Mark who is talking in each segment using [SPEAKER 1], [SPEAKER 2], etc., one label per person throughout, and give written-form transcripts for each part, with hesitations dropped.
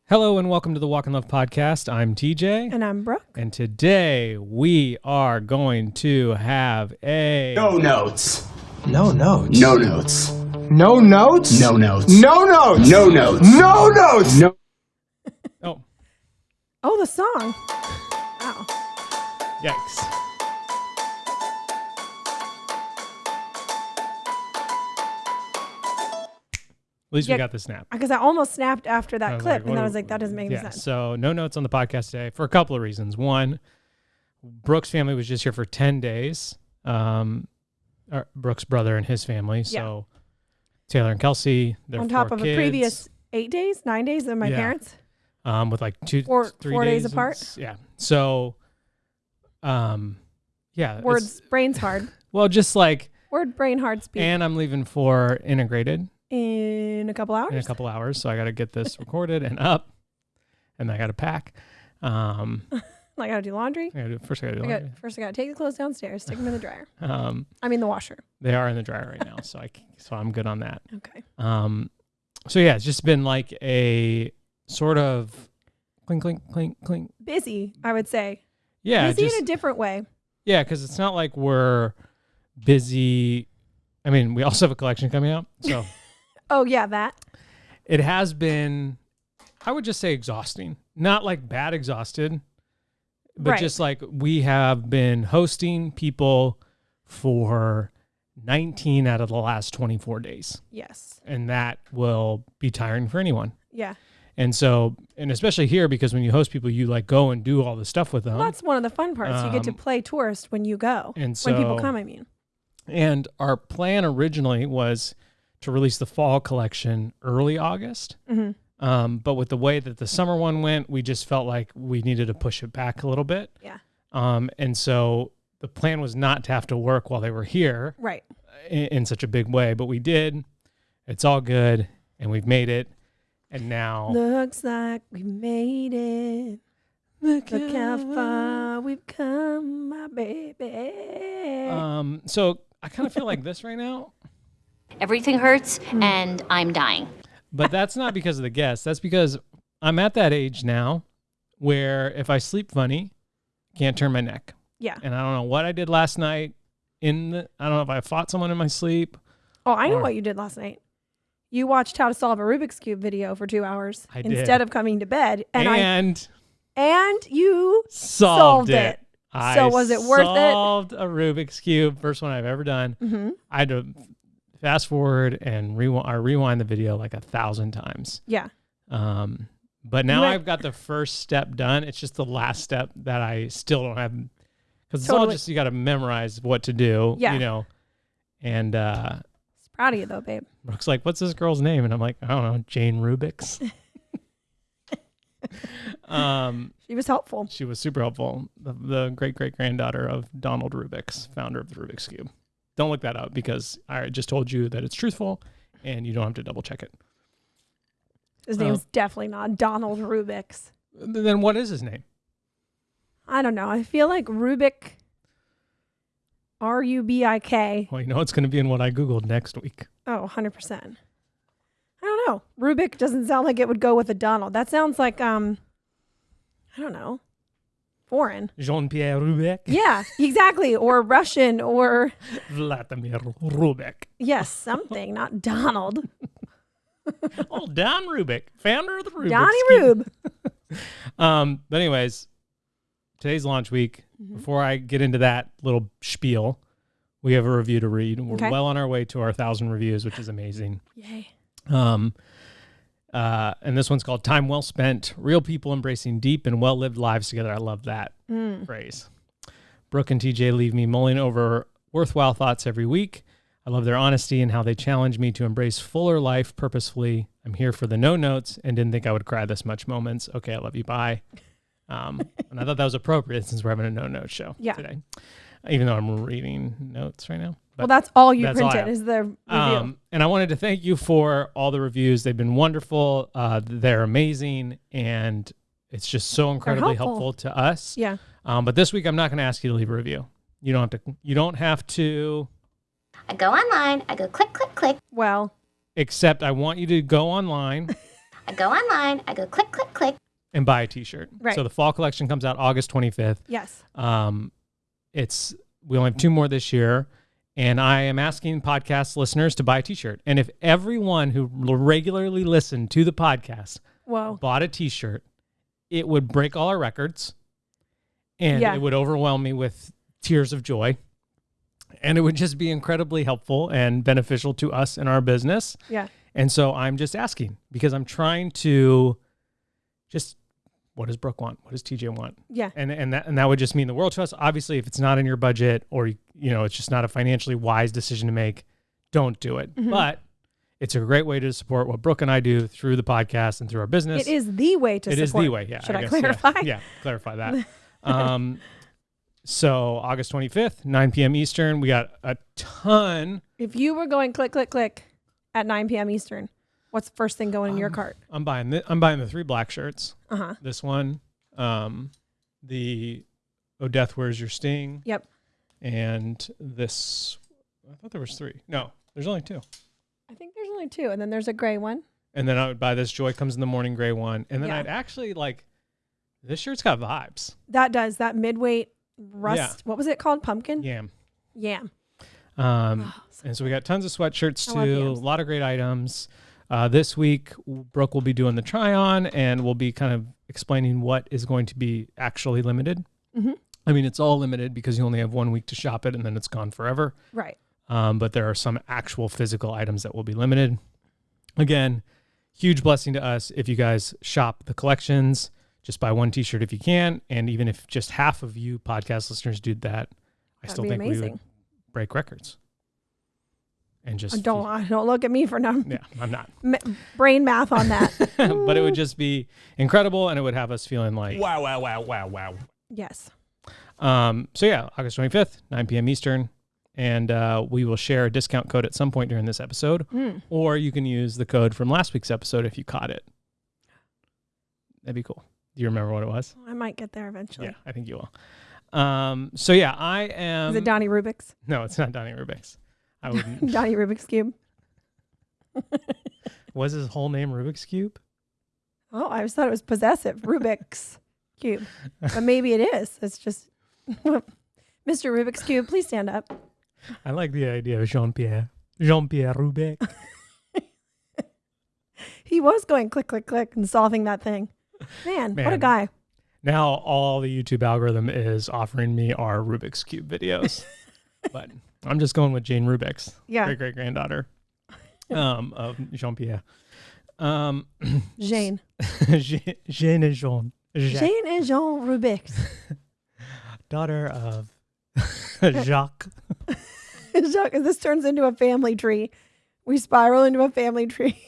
[SPEAKER 1] Hello and welcome to the Walk in Love podcast. I'm TJ.
[SPEAKER 2] And I'm Brooke.
[SPEAKER 1] And today we are going to have a...
[SPEAKER 3] No notes.
[SPEAKER 4] No notes.
[SPEAKER 3] No notes.
[SPEAKER 4] No notes?
[SPEAKER 3] No notes.
[SPEAKER 4] No notes.
[SPEAKER 3] No notes.
[SPEAKER 4] No notes.
[SPEAKER 3] No.
[SPEAKER 1] Oh,
[SPEAKER 2] Oh, the song. Wow.
[SPEAKER 1] yikes. At least we
[SPEAKER 2] Yeah.
[SPEAKER 1] got the snap.
[SPEAKER 2] Because I almost snapped after
[SPEAKER 1] I
[SPEAKER 2] that
[SPEAKER 1] was
[SPEAKER 2] clip,
[SPEAKER 1] like,
[SPEAKER 2] and
[SPEAKER 1] what
[SPEAKER 2] then I
[SPEAKER 1] do-
[SPEAKER 2] was like, that doesn't make any
[SPEAKER 1] Yeah,
[SPEAKER 2] sense.
[SPEAKER 1] so no notes on the podcast today for a couple of reasons. One, Brooke's family was just here for 10 days. Brooke's brother and his family. So Taylor and Kelsey, their
[SPEAKER 2] On top
[SPEAKER 1] four
[SPEAKER 2] of
[SPEAKER 1] kids,
[SPEAKER 2] a previous 8 days, 9 days of my
[SPEAKER 1] Yeah.
[SPEAKER 2] parents.
[SPEAKER 1] with like three
[SPEAKER 2] 4 days
[SPEAKER 1] days
[SPEAKER 2] apart.
[SPEAKER 1] Yeah. So, yeah.
[SPEAKER 2] Words, brain's hard.
[SPEAKER 1] Well, just like,
[SPEAKER 2] Word, brain, hard speak.
[SPEAKER 1] and I'm leaving for integrated
[SPEAKER 2] In a couple hours?
[SPEAKER 1] in a couple hours. So I got to get this recorded and up, and I got to pack.
[SPEAKER 2] I got to do laundry.
[SPEAKER 1] First I got to do laundry.
[SPEAKER 2] First, I got to take the clothes downstairs, stick them in the dryer.
[SPEAKER 1] Um,
[SPEAKER 2] I mean, the washer.
[SPEAKER 1] they are in the dryer right now. So I'm good on that.
[SPEAKER 2] Okay.
[SPEAKER 1] So yeah, it's just been like a sort of clink, clink, clink, clink.
[SPEAKER 2] Busy, I would say.
[SPEAKER 1] Yeah.
[SPEAKER 2] Busy in a different way.
[SPEAKER 1] Yeah, because it's not like we're busy. I mean, we also have a collection coming out. So
[SPEAKER 2] Oh, yeah, that.
[SPEAKER 1] it has been, I would just say, exhausting. Not like bad exhausted, but
[SPEAKER 2] Right.
[SPEAKER 1] just like we have been hosting people for 19 out of the last 24 days.
[SPEAKER 2] Yes.
[SPEAKER 1] And that will be tiring for anyone.
[SPEAKER 2] Yeah.
[SPEAKER 1] And so, and especially here, because when you host people, you like go and do all the stuff with them.
[SPEAKER 2] Well, that's one of the fun parts. You get to
[SPEAKER 1] Um,
[SPEAKER 2] play tourist when you go.
[SPEAKER 1] and
[SPEAKER 2] when people
[SPEAKER 1] so-
[SPEAKER 2] come, I mean.
[SPEAKER 1] And our plan originally was to release the fall collection early August.
[SPEAKER 2] Mm-hmm.
[SPEAKER 1] But with the way that the summer one went, we just felt like we needed to push it back a little bit.
[SPEAKER 2] Yeah.
[SPEAKER 1] And so the plan was not to have to work while they were here
[SPEAKER 2] Right.
[SPEAKER 1] in such a big way, but we did. It's all good, and we've made it. And now,
[SPEAKER 2] Looks like we made it. Look how far we've come, my baby.
[SPEAKER 1] so I kind of feel like this right now,
[SPEAKER 5] Everything hurts and I'm dying.
[SPEAKER 1] but that's not because of the guests. That's because I'm at that age now where if I sleep funny, can't turn my neck.
[SPEAKER 2] Yeah.
[SPEAKER 1] And I don't know what I did last night. I don't know if I fought someone in my sleep.
[SPEAKER 2] Oh, I know
[SPEAKER 1] Or-
[SPEAKER 2] what you did last night. You watched how to solve a Rubik's Cube video for 2 hours
[SPEAKER 1] I did.
[SPEAKER 2] instead of coming to bed.
[SPEAKER 1] And
[SPEAKER 2] And you
[SPEAKER 1] solved
[SPEAKER 2] solved
[SPEAKER 1] it.
[SPEAKER 2] it. So was it worth it?
[SPEAKER 1] Solved a Rubik's Cube. First one I've ever done.
[SPEAKER 2] Mm-hmm.
[SPEAKER 1] I had to fast forward and rewind the video like 1,000 times.
[SPEAKER 2] Yeah.
[SPEAKER 1] But now
[SPEAKER 2] went-
[SPEAKER 1] I've got the first step done. It's just the last step that I still don't have. Because it's all
[SPEAKER 2] Totally.
[SPEAKER 1] just, you got to memorize what to do,
[SPEAKER 2] Yeah.
[SPEAKER 1] you know. And
[SPEAKER 2] Proud of you though, babe.
[SPEAKER 1] Brooke's like, what's this girl's name? And I'm like, I don't know, Jane Rubik's.
[SPEAKER 2] She was helpful.
[SPEAKER 1] She was super helpful. The great-great-granddaughter of Donald Rubik's, founder of the Rubik's Cube. Don't look that up because I just told you that it's truthful and you don't have to double check it.
[SPEAKER 2] His name's definitely not Donald Rubik's.
[SPEAKER 1] Then what is his name?
[SPEAKER 2] I don't know. I feel like Rubik, Rubik.
[SPEAKER 1] Well, you know it's going to be in what I Googled next week.
[SPEAKER 2] Oh, 100%. I don't know. Rubik doesn't sound like it would go with a Donald. That sounds like, I don't know, foreign.
[SPEAKER 1] Jean-Pierre Rubik?
[SPEAKER 2] Yeah, exactly. Or Russian or,
[SPEAKER 1] Vladimir Rubik.
[SPEAKER 2] yes, something, not Donald.
[SPEAKER 1] Oh, Don Rubik, founder of the Rubik's
[SPEAKER 2] Donnie
[SPEAKER 1] Cube.
[SPEAKER 2] Rube.
[SPEAKER 1] But anyways, today's launch week. Before I get into that little spiel, we have a review to read. We're
[SPEAKER 2] Okay.
[SPEAKER 1] well on our way to our 1,000 reviews, which is amazing.
[SPEAKER 2] Yay.
[SPEAKER 1] And this one's called Time Well Spent, Real People Embracing Deep and Well-Lived Lives Together. I love that phrase. Brooke and TJ leave me mulling over worthwhile thoughts every week. I love their honesty and how they challenge me to embrace fuller life purposefully. I'm here for the no notes and didn't think I would cry this much moments. Okay, I love you. Bye. And I thought that was appropriate since we're having a no note show today, even though I'm reading notes right now. But
[SPEAKER 2] Well, that's all you
[SPEAKER 1] that's all I
[SPEAKER 2] printed
[SPEAKER 1] have.
[SPEAKER 2] is the review.
[SPEAKER 1] And I wanted to thank you for all the reviews. They've been wonderful. They're amazing. And it's just so incredibly helpful to us.
[SPEAKER 2] Yeah.
[SPEAKER 1] But this week, I'm not going to ask you to leave a review. You don't have to,
[SPEAKER 5] I go online, I go click, click, click.
[SPEAKER 2] Well,
[SPEAKER 1] except I want you to go online
[SPEAKER 5] I go online, I go click, click, click.
[SPEAKER 1] and buy a t-shirt.
[SPEAKER 2] Right.
[SPEAKER 1] So the fall collection comes out August 25th.
[SPEAKER 2] Yes.
[SPEAKER 1] We only have 2 more this year, and I am asking podcast listeners to buy a t-shirt. And if everyone who regularly listened to the podcast
[SPEAKER 2] Whoa.
[SPEAKER 1] bought a t-shirt, it would break all our records, and
[SPEAKER 2] Yeah.
[SPEAKER 1] it would overwhelm me with tears of joy. And it would just be incredibly helpful and beneficial to us in our business.
[SPEAKER 2] Yeah.
[SPEAKER 1] And so I'm just asking because I'm trying to just, what does Brooke want? What does TJ want?
[SPEAKER 2] Yeah.
[SPEAKER 1] And that would just mean the world to us. Obviously, if it's not in your budget or, it's just not a financially wise decision to make, don't do it.
[SPEAKER 2] Mm-hmm.
[SPEAKER 1] But it's a great way to support what Brooke and I do through the podcast and through our business.
[SPEAKER 2] It is the way to support.
[SPEAKER 1] It is the way, yeah.
[SPEAKER 2] Should I
[SPEAKER 1] guess,
[SPEAKER 2] clarify?
[SPEAKER 1] Yeah, clarify that. So August 25th, 9 p.m. Eastern, we got a ton.
[SPEAKER 2] If you were going click, click, click at 9 p.m. Eastern, what's the first thing going in your cart?
[SPEAKER 1] I'm buying the 3 black shirts.
[SPEAKER 2] Uh-huh.
[SPEAKER 1] This one, the Oh Death Where's Your Sting?
[SPEAKER 2] Yep.
[SPEAKER 1] And this, I thought there was 3. No, there's only 2.
[SPEAKER 2] I think there's only 2, and then there's a gray one.
[SPEAKER 1] And then I would buy this Joy Comes in the Morning gray one. And then
[SPEAKER 2] Yeah.
[SPEAKER 1] I'd actually this shirt's got vibes.
[SPEAKER 2] That does, that midweight rust.
[SPEAKER 1] Yeah.
[SPEAKER 2] What was it called? Pumpkin?
[SPEAKER 1] Yam.
[SPEAKER 2] Yam.
[SPEAKER 1] And so we got tons of sweatshirts
[SPEAKER 2] I love
[SPEAKER 1] too, a
[SPEAKER 2] yams.
[SPEAKER 1] lot of great items. This week, Brooke will be doing the try on and we'll be kind of explaining what is going to be actually limited.
[SPEAKER 2] Mm-hmm.
[SPEAKER 1] I mean, it's all limited because you only have 1 week to shop it and then it's gone forever.
[SPEAKER 2] Right.
[SPEAKER 1] But there are some actual physical items that will be limited. Again, huge blessing to us if you guys shop the collections. Just buy 1 t-shirt if you can. And even if just half of you podcast listeners do that, I
[SPEAKER 2] That'd
[SPEAKER 1] still
[SPEAKER 2] be
[SPEAKER 1] think we
[SPEAKER 2] amazing.
[SPEAKER 1] would break records. And just
[SPEAKER 2] Don't look at me for
[SPEAKER 1] yeah, I'm not.
[SPEAKER 2] brain math on that.
[SPEAKER 1] But it would just be incredible, and it would have us feeling like wow.
[SPEAKER 2] Yes.
[SPEAKER 1] So yeah, August 25th, 9 p.m. Eastern, and we will share a discount code at some point during this episode, or you can use the code from last week's episode if you caught it. That'd be cool. Do you remember what it was?
[SPEAKER 2] I might get there eventually.
[SPEAKER 1] Yeah, I think you will. So yeah, I am.
[SPEAKER 2] Is it Donnie Rubik's?
[SPEAKER 1] No, it's not Donnie Rubik's. I wouldn't.
[SPEAKER 2] Donnie Rubik's Cube.
[SPEAKER 1] Was his whole name Rubik's Cube?
[SPEAKER 2] Oh, I just thought it was possessive. Rubik's Cube. But maybe it is. It's just Mr. Rubik's Cube, please stand up.
[SPEAKER 1] I like the idea of Jean-Pierre Rubik.
[SPEAKER 2] He was going click, click, click and solving that thing. Man, what a guy.
[SPEAKER 1] Now all the YouTube algorithm is offering me are Rubik's Cube videos. But I'm just going with Jane Rubik's great-great-granddaughter of Jean-Pierre.
[SPEAKER 2] Jane.
[SPEAKER 1] Jane and Jean.
[SPEAKER 2] Jane and Jean Rubik's.
[SPEAKER 1] Daughter of Jacques.
[SPEAKER 2] Jacques, this turns into a family tree. We spiral into a family tree.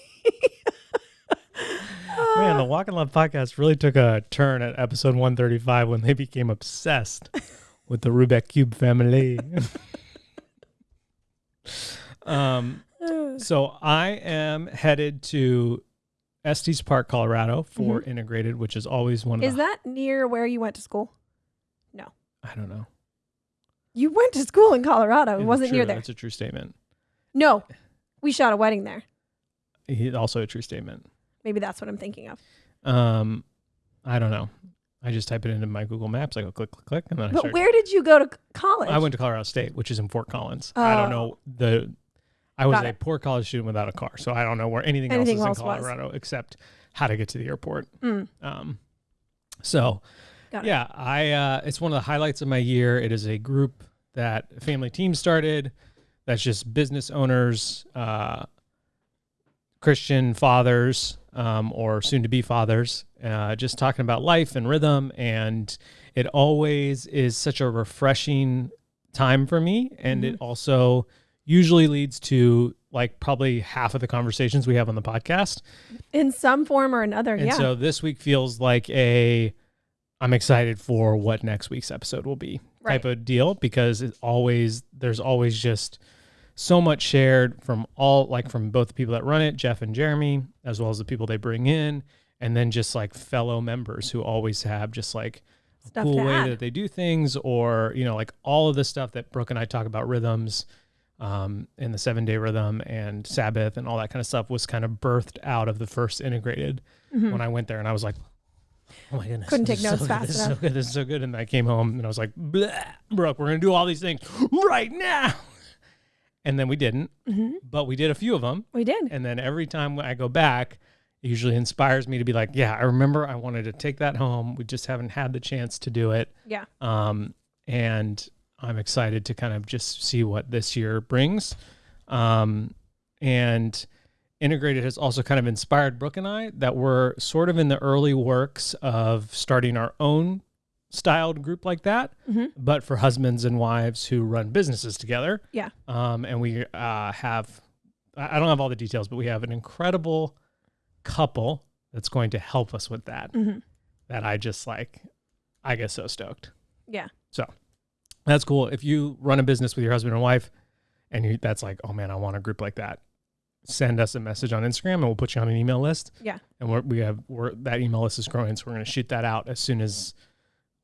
[SPEAKER 1] Man, the Walk in Love podcast really took a turn at episode 135 when they became obsessed with the Rubik Cube family. So I am headed to Estes Park, Colorado for Integrated, which is always one of
[SPEAKER 2] Is that near where you went to school? No.
[SPEAKER 1] I don't know.
[SPEAKER 2] You went to school in Colorado. It
[SPEAKER 1] It's
[SPEAKER 2] wasn't
[SPEAKER 1] true.
[SPEAKER 2] near there.
[SPEAKER 1] That's a true statement.
[SPEAKER 2] No. We shot a wedding there.
[SPEAKER 1] Also a true statement.
[SPEAKER 2] Maybe that's what I'm thinking of.
[SPEAKER 1] I don't know. I just type it into my Google Maps. I go click, click, click, and then I
[SPEAKER 2] But
[SPEAKER 1] start.
[SPEAKER 2] where did you go to college?
[SPEAKER 1] I went to Colorado State, which is in Fort Collins. I don't know I was
[SPEAKER 2] Got
[SPEAKER 1] a
[SPEAKER 2] it.
[SPEAKER 1] poor college student without a car, so I don't know where anything else is in Colorado except how to get to the airport. So,
[SPEAKER 2] Got it.
[SPEAKER 1] yeah, it's one of the highlights of my year. It is a group that family team started. That's just business owners, Christian fathers, or soon-to-be fathers, just talking about life and rhythm. And it always is such a refreshing time for me. And it also usually leads to like probably half of the conversations we have on the podcast.
[SPEAKER 2] In some form or another,
[SPEAKER 1] And
[SPEAKER 2] yeah.
[SPEAKER 1] so this week feels like I'm excited for what next week's episode will be type of deal, because there's always just so much shared from from both the people that run it, Jeff and Jeremy, as well as the people they bring in, and then just like fellow members who always have just like a
[SPEAKER 2] Stuff
[SPEAKER 1] cool
[SPEAKER 2] to
[SPEAKER 1] way
[SPEAKER 2] add.
[SPEAKER 1] that they do things, or, like all of the stuff that Brooke and I talk about, rhythms, and the 7-day rhythm and Sabbath and all that kind of stuff was kind of birthed out of the first integrated when I went there. And I was like, oh my goodness.
[SPEAKER 2] Couldn't take
[SPEAKER 1] this is
[SPEAKER 2] notes
[SPEAKER 1] so
[SPEAKER 2] fast
[SPEAKER 1] good. This is so
[SPEAKER 2] enough.
[SPEAKER 1] good. This is so good. And I came home and I was like, Brooke, we're going to do all these things right now. And then we didn't, but we did a few of them.
[SPEAKER 2] We did.
[SPEAKER 1] And then every time I go back, it usually inspires me to be like, yeah, I remember I wanted to take that home. We just haven't had the chance to do it.
[SPEAKER 2] Yeah.
[SPEAKER 1] And I'm excited to kind of just see what this year brings. And Integrated has also kind of inspired Brooke and I that we're sort of in the early works of starting our own styled group like that, but for husbands and wives who run businesses together.
[SPEAKER 2] Yeah.
[SPEAKER 1] And we have, I don't have all the details, but we have an incredible couple that's going to help us with that. That I just like, I get so stoked.
[SPEAKER 2] Yeah.
[SPEAKER 1] So that's cool. If you run a business with your husband and wife and that's like, oh man, I want a group like that, send us a message on Instagram and we'll put you on an email list. Yeah. And that email list is growing. So we're going to shoot that out as soon as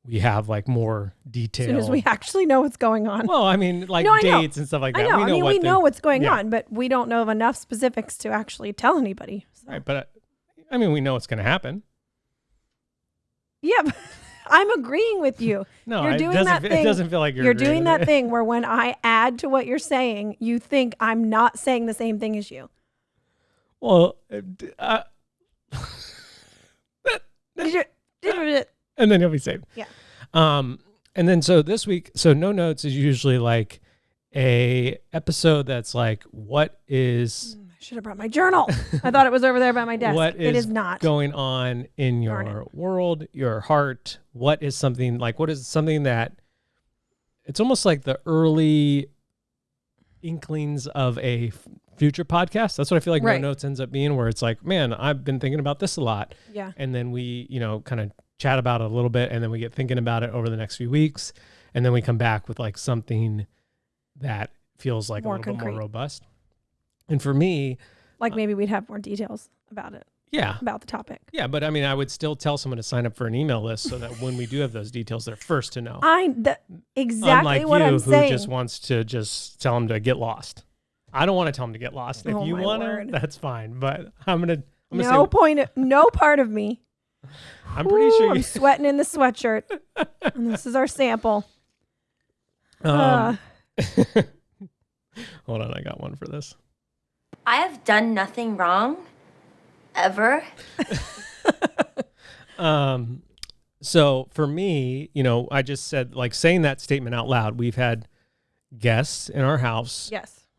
[SPEAKER 1] we have like more detail.
[SPEAKER 2] As soon as we actually know what's going on.
[SPEAKER 1] Well, I mean, like dates and stuff like that.
[SPEAKER 2] I know. We know what's going on, but we don't know of enough specifics to actually tell anybody. So.
[SPEAKER 1] Right. But I mean, we know what's going to happen.
[SPEAKER 2] Yeah. But I'm agreeing with you.
[SPEAKER 1] No,
[SPEAKER 2] you're doing that thing.
[SPEAKER 1] It doesn't feel like you're
[SPEAKER 2] doing that thing where when I add to what you're saying, you think I'm not saying the same thing as you.
[SPEAKER 1] Well, and then you'll be saved.
[SPEAKER 2] Yeah.
[SPEAKER 1] And then so this week, so No Notes is usually like a episode that's like, what is...
[SPEAKER 2] I should have brought my journal. I thought it was over there by my desk.
[SPEAKER 1] It
[SPEAKER 2] is not
[SPEAKER 1] going on in your world, your heart. What is something that it's almost like the early inklings of a future podcast. That's what I feel like No Notes ends up being, where it's like, man, I've been thinking about this a lot.
[SPEAKER 2] Yeah.
[SPEAKER 1] And then we, kind of chat about it a little bit, and then we get thinking about it over the next few weeks. And then we come back with like something that feels like a little bit more robust. And for me,
[SPEAKER 2] like maybe we'd have more details about it.
[SPEAKER 1] Yeah.
[SPEAKER 2] About the topic.
[SPEAKER 1] Yeah, but I mean, I would still tell someone to sign up for an email list so that when we do have those details, they're first to know.
[SPEAKER 2] Exactly what I'm saying.
[SPEAKER 1] Who just wants to just tell them to get lost. I don't want to tell them to get lost. If you want to, that's fine. But I'm gonna
[SPEAKER 2] no part of me.
[SPEAKER 1] I'm pretty sure
[SPEAKER 2] I'm sweating in the sweatshirt. And this is our sample.
[SPEAKER 1] Hold on, I got one for this.
[SPEAKER 5] I have done nothing wrong, ever.
[SPEAKER 1] So for me, I just said, like, saying that statement out loud, we've had guests in our house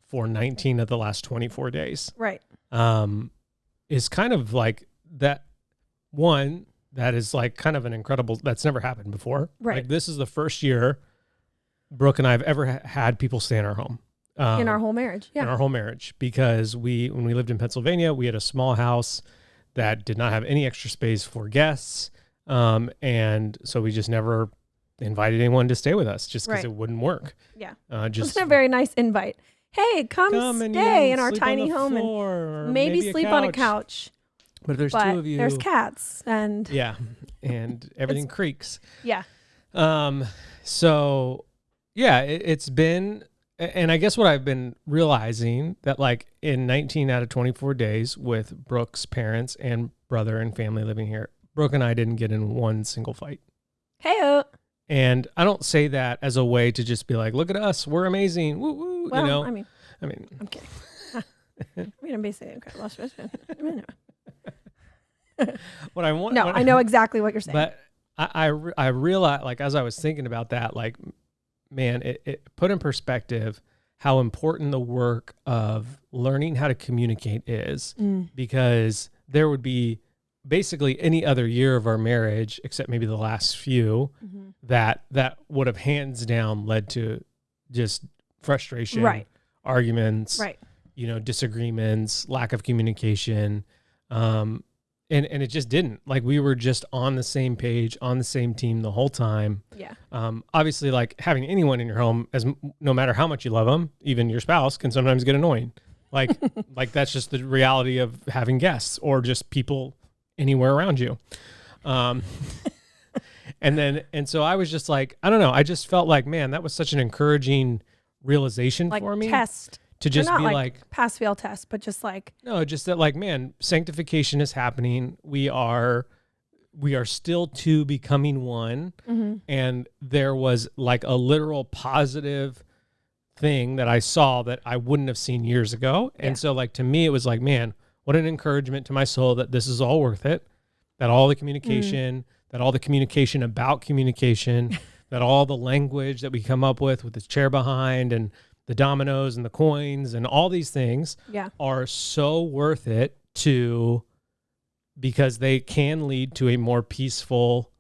[SPEAKER 1] for 19 of the last 24 days.
[SPEAKER 2] Right.
[SPEAKER 1] Is kind of like that one that is like kind of an incredible, that's never happened before.
[SPEAKER 2] Right.
[SPEAKER 1] Like this is the first year Brooke and I have ever had people stay in our home.
[SPEAKER 2] In our whole marriage. Yeah.
[SPEAKER 1] In our whole marriage, because when we lived in Pennsylvania, we had a small house that did not have any extra space for guests. And so we just never invited anyone to stay with us just because it wouldn't work.
[SPEAKER 2] Yeah.
[SPEAKER 1] Just
[SPEAKER 2] a very nice invite. Hey, come stay in our tiny home and maybe sleep on a couch.
[SPEAKER 1] But if there's two of you,
[SPEAKER 2] there's cats and
[SPEAKER 1] and everything creaks.
[SPEAKER 2] Yeah.
[SPEAKER 1] So yeah, it's been, and I guess what I've been realizing that like in 19 out of 24 days with Brooke's parents and brother and family living here, Brooke and I didn't get in one single fight.
[SPEAKER 2] Hey.
[SPEAKER 1] And I don't say that as a way to just be like, look at us, we're amazing. Woo woo.
[SPEAKER 2] Well, I mean,
[SPEAKER 1] I'm
[SPEAKER 2] kidding. I'm basically incredible.
[SPEAKER 1] What I want.
[SPEAKER 2] No, I know exactly what you're saying.
[SPEAKER 1] But I realized, like, as I was thinking about that, like, man, it put in perspective how important the work of learning how to communicate is, because there would be basically any other year of our marriage, except maybe the last few, that would have hands down led to just frustration, arguments, disagreements, lack of communication. And it just didn't. Like, we were just on the same page, on the same team the whole time.
[SPEAKER 2] Yeah.
[SPEAKER 1] Obviously, like, having anyone in your home, no matter how much you love them, even your spouse, can sometimes get annoying. Like, like that's just the reality of having guests or just people anywhere around you. And so I was just like, I don't know. I just felt like, man, that was such an encouraging realization
[SPEAKER 2] like
[SPEAKER 1] for me
[SPEAKER 2] test.
[SPEAKER 1] to
[SPEAKER 2] Or
[SPEAKER 1] just
[SPEAKER 2] not
[SPEAKER 1] be like,
[SPEAKER 2] pass fail test, but just like
[SPEAKER 1] no, just that like, man, sanctification is happening. We are still two becoming one. And there was like a literal positive thing that I saw that I wouldn't have seen years ago. And so like, to me, it was like, man, what an encouragement to my soul that this is all worth it, that all the communication, about communication, that all the language that we come up with the chair behind and the dominoes and the coins and all these things are so worth it because they can lead to a more peaceful,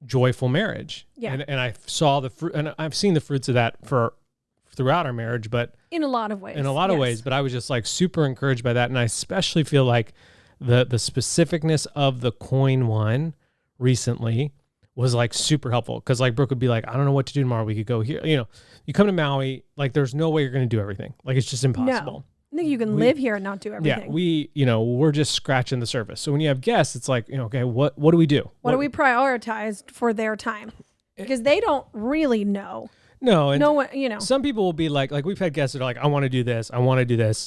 [SPEAKER 1] joyful marriage.
[SPEAKER 2] Yeah.
[SPEAKER 1] And I saw the fruit, and I've seen the fruits of that throughout our marriage, but
[SPEAKER 2] in a lot of ways.
[SPEAKER 1] But I was just like super encouraged by that. And I especially feel like the specificness of the coin one recently was like super helpful. Cause like Brooke would be like, I don't know what to do tomorrow. We could go here. You know, you come to Maui, like there's no way you're going to do everything. Like it's just impossible.
[SPEAKER 2] I think you can live here and not do everything.
[SPEAKER 1] Yeah, we're just scratching the surface. So when you have guests, it's like, okay, what do we do?
[SPEAKER 2] What do we prioritize for their time? Because they don't really know.
[SPEAKER 1] No, and
[SPEAKER 2] no one,
[SPEAKER 1] some people will be like we've had guests that are like, I want to do this,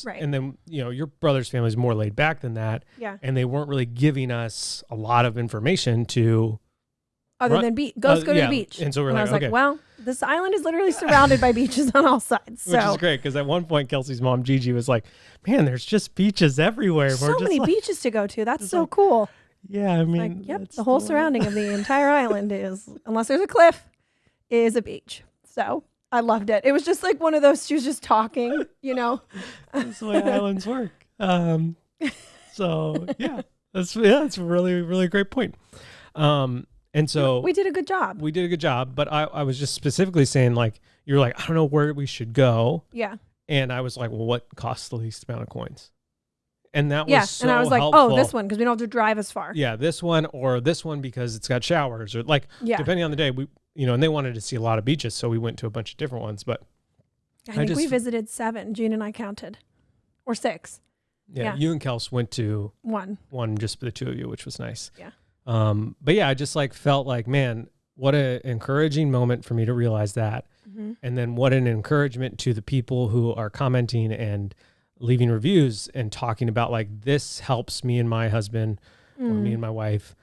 [SPEAKER 2] Right.
[SPEAKER 1] and then your brother's family is more laid back than that,
[SPEAKER 2] Yeah.
[SPEAKER 1] and they weren't really giving us a lot of information to
[SPEAKER 2] other than beach. Go to the beach.
[SPEAKER 1] And so we're
[SPEAKER 2] I
[SPEAKER 1] like,
[SPEAKER 2] was
[SPEAKER 1] okay.
[SPEAKER 2] like, well, this island is literally surrounded by beaches on all sides. So
[SPEAKER 1] Which is great, because at one point Kelsey's mom Gigi was like, man, there's just beaches everywhere.
[SPEAKER 2] so many beaches to go to. That's so cool.
[SPEAKER 1] Yeah, I mean,
[SPEAKER 2] Like, yep, the whole surrounding of the entire island is, unless there's a cliff, is a beach. So I loved it. It was just like one of those, she was just talking,
[SPEAKER 1] That's the way islands work. So yeah, that's a really, really great point. And so
[SPEAKER 2] we did a good job.
[SPEAKER 1] We did a good job, but I was just specifically saying, like, you're like, I don't know where we should go.
[SPEAKER 2] Yeah.
[SPEAKER 1] And I was like, well, what costs the least amount of coins? And that was so
[SPEAKER 2] and I was like,
[SPEAKER 1] helpful.
[SPEAKER 2] oh, this one, because we don't have to drive as far.
[SPEAKER 1] Yeah, this one or this one because it's got showers, or like, depending on the day, we, and they wanted to see a lot of beaches, so we went to a bunch of different ones. But
[SPEAKER 2] I think we visited 7. Gene and I counted, or 6.
[SPEAKER 1] Yeah, you and Kels went to
[SPEAKER 2] one,
[SPEAKER 1] just for the two of you, which was nice.
[SPEAKER 2] Yeah.
[SPEAKER 1] But yeah, I just like felt like, man, what an encouraging moment for me to realize that.
[SPEAKER 2] Mm-hmm.
[SPEAKER 1] And then what an encouragement to the people who are commenting and leaving reviews and talking about like, this helps me and my husband or me and my wife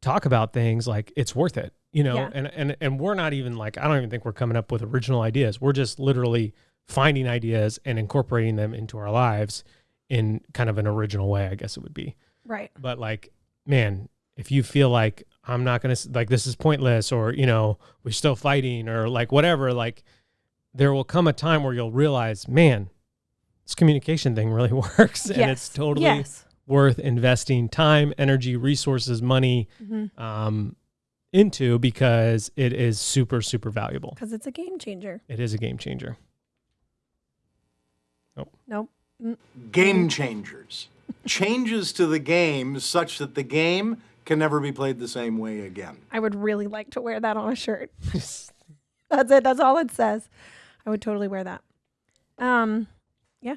[SPEAKER 1] talk about things like it's worth it, and we're not even like, I don't even think we're coming up with original ideas. We're just literally finding ideas and incorporating them into our lives in kind of an original way, I guess it would be.
[SPEAKER 2] Right.
[SPEAKER 1] But like, man, if you feel like I'm not going to, like, this is pointless, or, we're still fighting, or like whatever, like there will come a time where you'll realize, man, this communication thing really works.
[SPEAKER 2] Yes.
[SPEAKER 1] And it's totally worth investing time, energy, resources, money into, because it is super, super valuable.
[SPEAKER 2] Because it's a game changer.
[SPEAKER 1] It is a game changer.
[SPEAKER 2] Nope.
[SPEAKER 3] Game changers. Changes to the game such that the game can never be played the same way again.
[SPEAKER 2] I would really like to wear that on a shirt. That's it. That's all it says. I would totally wear that. Yeah.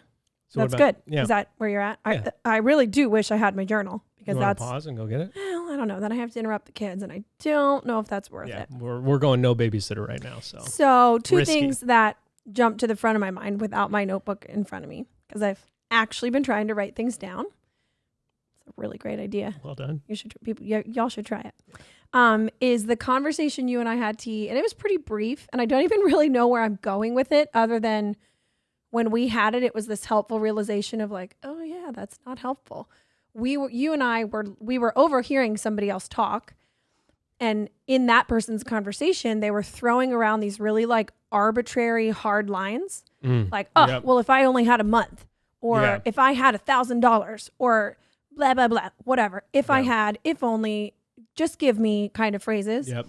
[SPEAKER 1] So
[SPEAKER 2] that's good.
[SPEAKER 1] Yeah.
[SPEAKER 2] Is that where you're at?
[SPEAKER 1] Yeah.
[SPEAKER 2] I really do wish I had my journal, because
[SPEAKER 1] You wanna
[SPEAKER 2] that's
[SPEAKER 1] pause and go get it.
[SPEAKER 2] Well, I don't know. Then I have to interrupt the kids, and I don't know if that's worth
[SPEAKER 1] Yeah,
[SPEAKER 2] it.
[SPEAKER 1] we're going no babysitter right now.
[SPEAKER 2] So two
[SPEAKER 1] Risky.
[SPEAKER 2] things that jump to the front of my mind without my notebook in front of me, because I've actually been trying to write things down. It's a really great idea.
[SPEAKER 1] Well done.
[SPEAKER 2] You should, y'all should try it. Is the conversation you and I had, T, and it was pretty brief, and I don't even really know where I'm going with it, other than when we had it, it was this helpful realization of like, oh yeah, that's not helpful. You and I were overhearing somebody else talk, and in that person's conversation, they were throwing around these really like arbitrary hard lines, like, well, if I only had a month, or if I had $1,000, or blah blah blah, whatever. If I had, if only, just give me kind of phrases.
[SPEAKER 1] Yep.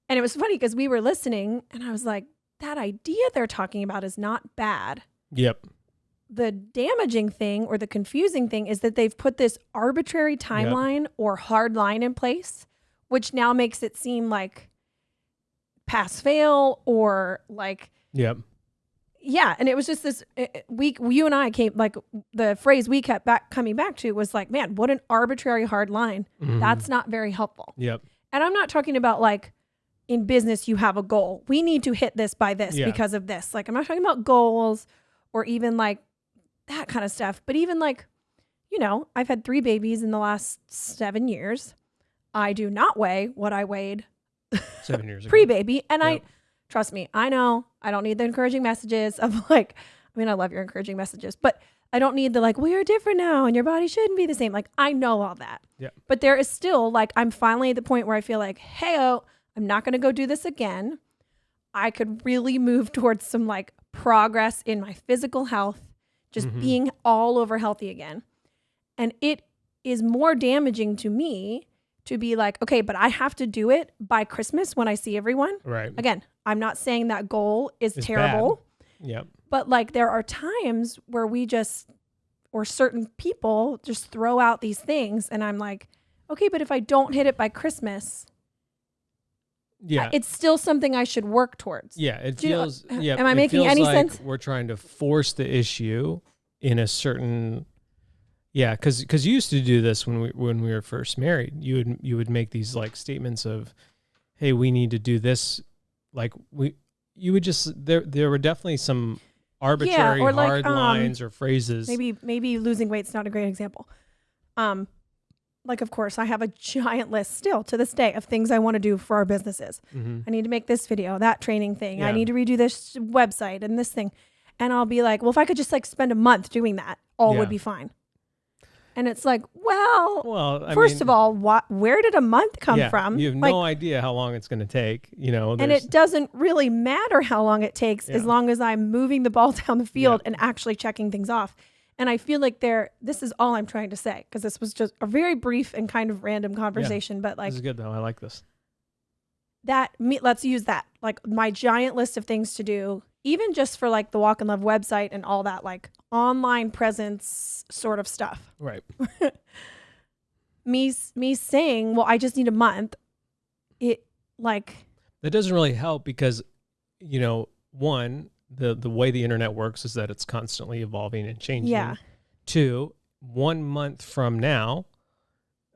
[SPEAKER 2] And it was funny because we were listening, and I was like, that idea they're talking about is not bad.
[SPEAKER 1] Yep.
[SPEAKER 2] The damaging thing, or the confusing thing, is that they've put this arbitrary timeline or hard line in place, which now makes it seem like pass fail, or like, yeah. And it was just this, you and I came, like, the phrase we kept coming back to was like, man, what an arbitrary hard line. That's not very helpful.
[SPEAKER 1] Yep.
[SPEAKER 2] And I'm not talking about like in business, you have a goal. We need to hit this by this because of this. Like, I'm not talking about goals or even like that kind of stuff, but even like, you know, I've had 3 babies in the last 7 years. I do not weigh what I weighed
[SPEAKER 1] 7 years ago.
[SPEAKER 2] pre-baby. And I, trust me, I know I don't need the encouraging messages of like, I mean, I love your encouraging messages, but I don't need the like, we are different now and your body shouldn't be the same. Like, I know all that.
[SPEAKER 1] Yeah.
[SPEAKER 2] But there is still like, I'm finally at the point where I feel like, hey, I'm not going to go do this again. I could really move towards some like progress in my physical health, just being all over healthy again. And it is more damaging to me to be like, okay, but I have to do it by Christmas when I see everyone.
[SPEAKER 1] Right.
[SPEAKER 2] Again, I'm not saying that goal is terrible.
[SPEAKER 1] Bad. Yep.
[SPEAKER 2] But like there are times where we just, or certain people just throw out these things. And I'm like, okay, but if I don't hit it by Christmas, it's still something I should work towards.
[SPEAKER 1] Yeah. It feels,
[SPEAKER 2] am I making any sense?
[SPEAKER 1] We're trying to force the issue in a certain, because you used to do this when we were first married. You would make these like statements of, hey, we need to do this. Like you would just, there were definitely some arbitrary
[SPEAKER 2] or
[SPEAKER 1] hard
[SPEAKER 2] like,
[SPEAKER 1] lines or phrases.
[SPEAKER 2] Maybe losing weight's not a great example. Like, of course, I have a giant list still to this day of things I want to do for our businesses. I need to make this video, that training thing. I need to redo this website and this thing. And I'll be like, well, if I could just like spend a month doing that, all would be fine. And it's like, first of all, where did a month come from?
[SPEAKER 1] You have no idea how long it's going to take, you know.
[SPEAKER 2] And it doesn't really matter how long it takes as long as I'm moving the ball down the field and actually checking things off. And I feel like this is all I'm trying to say, because this was just a very brief and kind of random conversation. But like,
[SPEAKER 1] this is good though. I like this.
[SPEAKER 2] Let's use that. Like my giant list of things to do, even just for like the Walk in Love website and all that, like online presence sort of stuff.
[SPEAKER 1] Right.
[SPEAKER 2] me saying, well, I just need a month. It like.
[SPEAKER 1] That doesn't really help because, you know, one, the way the internet works is that it's constantly evolving and changing.
[SPEAKER 2] Yeah.
[SPEAKER 1] 2, 1 month from now,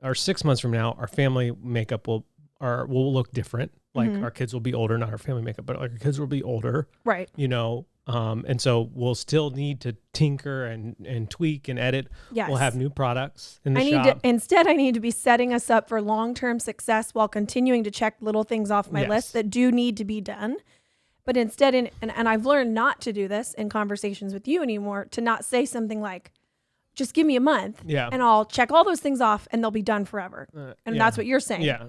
[SPEAKER 1] or 6 months from now, our family makeup will look different. Like our kids will be older, not our family makeup, but like our kids will be older.
[SPEAKER 2] Right.
[SPEAKER 1] You know, and so we'll still need to tinker and tweak and edit.
[SPEAKER 2] Yes.
[SPEAKER 1] We'll have new products in the shop.
[SPEAKER 2] I need to be setting us up for long-term success while continuing to check little things off my list that do need to be done. But instead, and I've learned not to do this in conversations with you anymore, to not say something like, just give me a month and I'll check all those things off and they'll be done forever. And that's what you're saying.
[SPEAKER 1] Yeah.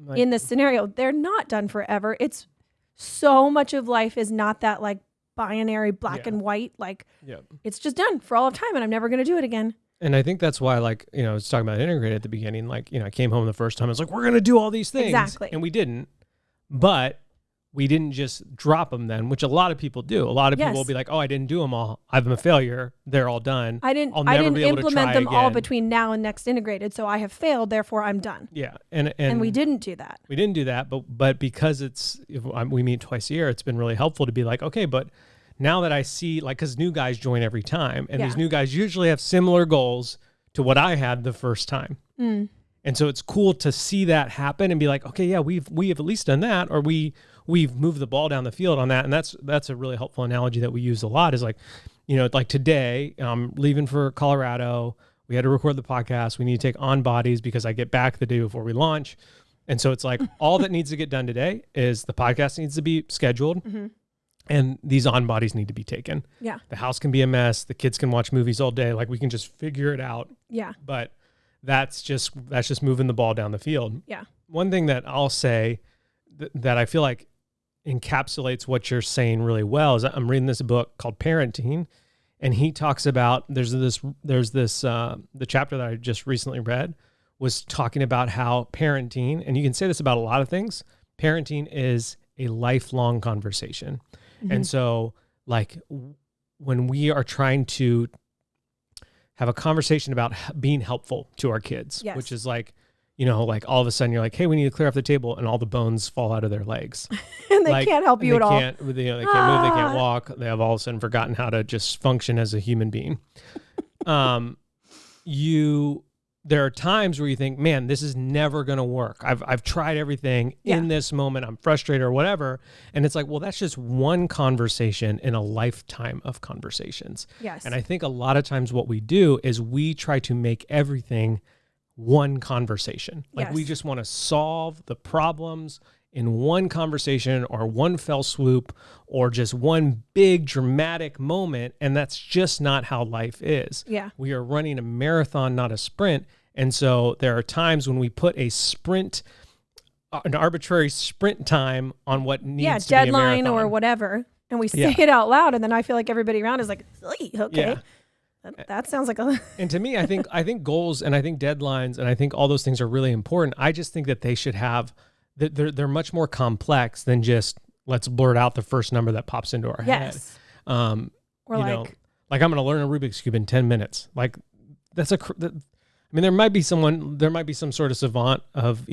[SPEAKER 1] Like,
[SPEAKER 2] in this scenario, they're not done forever. It's so much of life is not that like binary black and white. Like it's just done for all of time and I'm never going to do it again.
[SPEAKER 1] And I think that's why, like, you know, I was talking about integrate at the beginning. Like, you know, I came home the first time. I was like, we're going to do all these things.
[SPEAKER 2] Exactly.
[SPEAKER 1] And we didn't. But we didn't just drop them then, which a lot of people do. A lot of people will be like, oh, I didn't do them all. I'm a failure. They're all done.
[SPEAKER 2] I didn't implement them all between now and next integrated. So I have failed. Therefore, I'm done.
[SPEAKER 1] Yeah.
[SPEAKER 2] And we didn't do that.
[SPEAKER 1] We didn't do that. But because we meet twice a year, it's been really helpful to be like, okay, but now that I see, like, because new guys join every time. And these new guys usually have similar goals to what I had the first time. And so it's cool to see that happen and be like, okay, yeah, we have at least done that, or we've moved the ball down the field on that. And that's a really helpful analogy that we use a lot is like, you know, like today I'm leaving for Colorado. We had to record the podcast. We need to take on bodies because I get back the day before we launch. And so it's like all that needs to get done today is the podcast needs to be scheduled and these on bodies need to be taken.
[SPEAKER 2] Yeah.
[SPEAKER 1] The house can be a mess. The kids can watch movies all day. Like we can just figure it out.
[SPEAKER 2] Yeah.
[SPEAKER 1] But that's just moving the ball down the field.
[SPEAKER 2] Yeah. One
[SPEAKER 1] thing that I'll say that I feel like encapsulates what you're saying really well is I'm reading this book called Parenting, and he talks about there's this the chapter that I just recently read was talking about how parenting, and you can say this about a lot of things, parenting is a lifelong conversation. And so like when we are trying to have a conversation about being helpful to our kids, which is like, you know, like all of a sudden you're like, hey, we need to clear off the table, and all the bones fall out of their legs.
[SPEAKER 2] And they can't help you at all.
[SPEAKER 1] They can't move, they can't walk. They have all of a sudden forgotten how to just function as a human being. there are times where you think, man, this is never going to work. I've tried everything in this moment. I'm frustrated or whatever. And it's like, well, that's just one conversation in a lifetime of conversations.
[SPEAKER 2] Yes.
[SPEAKER 1] And I think a lot of times what we do is we try to make everything one conversation. Like we just want to solve the problems in one conversation or one fell swoop or just one big dramatic moment. And that's just not how life is.
[SPEAKER 2] Yeah.
[SPEAKER 1] We are running a marathon, not a sprint. And so there are times when we put a sprint, an arbitrary sprint time on what needs to be a
[SPEAKER 2] deadline
[SPEAKER 1] marathon.
[SPEAKER 2] or whatever. And we say it out loud. And then I feel like everybody around is like, okay.
[SPEAKER 1] Yeah.
[SPEAKER 2] That sounds like a...
[SPEAKER 1] And to me, I think goals and I think deadlines and I think all those things are really important. I just think that they should have, they're much more complex than just let's blurt out the first number that pops into our head.
[SPEAKER 2] Or
[SPEAKER 1] you know, like I'm going to learn a Rubik's Cube in 10 minutes. Like there might be some sort of savant of,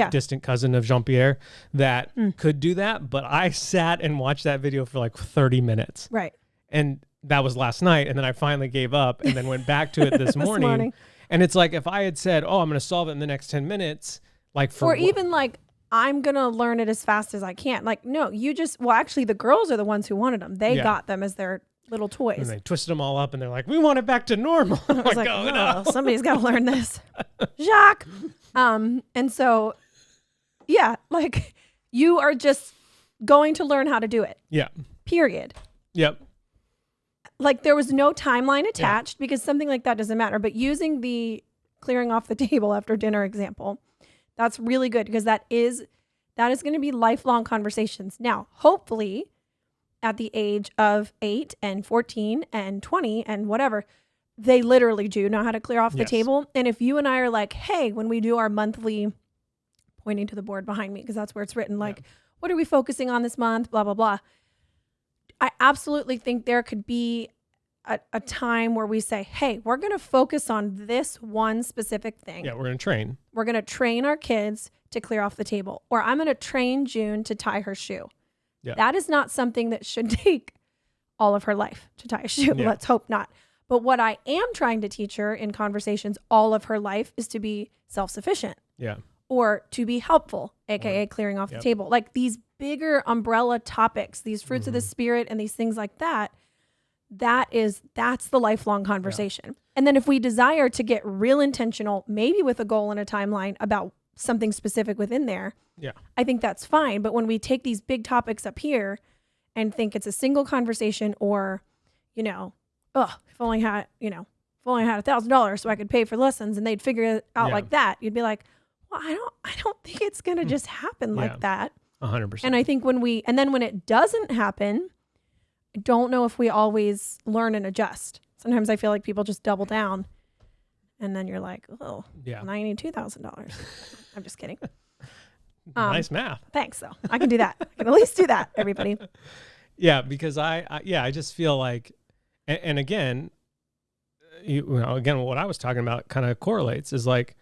[SPEAKER 1] distant cousin of Jean-Pierre that could do that. But I sat and watched that video for like 30 minutes.
[SPEAKER 2] Right.
[SPEAKER 1] And that was last night. And then I finally gave up and then went back to it this morning. And it's like, if I had said, oh, I'm going to solve it in the next 10 minutes, like
[SPEAKER 2] even like, I'm going to learn it as fast as I can. Like, no, actually the girls are the ones who wanted them. They got them as their little toys.
[SPEAKER 1] And they twisted them all up and they're like, we want it back to normal. I'm like, oh, no.
[SPEAKER 2] Somebody's got to learn this. Jacques. And so, like you are just going to learn how to do it.
[SPEAKER 1] Yeah.
[SPEAKER 2] Period.
[SPEAKER 1] Yep.
[SPEAKER 2] Like there was no timeline attached because something like that doesn't matter. But using the clearing off the table after dinner example, that's really good because that is going to be lifelong conversations. Now, hopefully at the age of 8 and 14 and 20 and whatever, they literally do know how to clear off the table. And if you and I are like, hey, when we do our monthly, pointing to the board behind me, because that's where it's written, like, what are we focusing on this month? Blah, blah, blah. I absolutely think there could be a time where we say, hey, we're going to focus on this one specific thing.
[SPEAKER 1] Yeah, we're going to train.
[SPEAKER 2] We're going to train our kids to clear off the table. Or I'm going to train June to tie her shoe. Yeah. That is not something that should take all of her life to tie a shoe. Yeah. Let's hope not. But what I am trying to teach her in conversations all of her life is to be self-sufficient.
[SPEAKER 1] Yeah.
[SPEAKER 2] Or to be helpful, aka clearing off the table. Like these bigger umbrella topics, these fruits of the spirit and these things like that, that's the lifelong conversation. Yeah. And then if we desire to get real intentional, maybe with a goal and a timeline about something specific within there, I think that's fine. But when we take these big topics up here and think it's a single conversation or, if only had $1,000 so I could pay for lessons and they'd figure it out like that, you'd be like, well, I don't think it's going to just happen like that.
[SPEAKER 1] 100%.
[SPEAKER 2] And I think when it doesn't happen, I don't know if we always learn and adjust. Sometimes I feel like people just double down and then you're like, oh, now I need $2,000. I'm just kidding.
[SPEAKER 1] Nice math.
[SPEAKER 2] Thanks though. I can do that. I can at least do that, everybody.
[SPEAKER 1] Yeah, because I just feel like, and again, what I was talking about kind of correlates is like,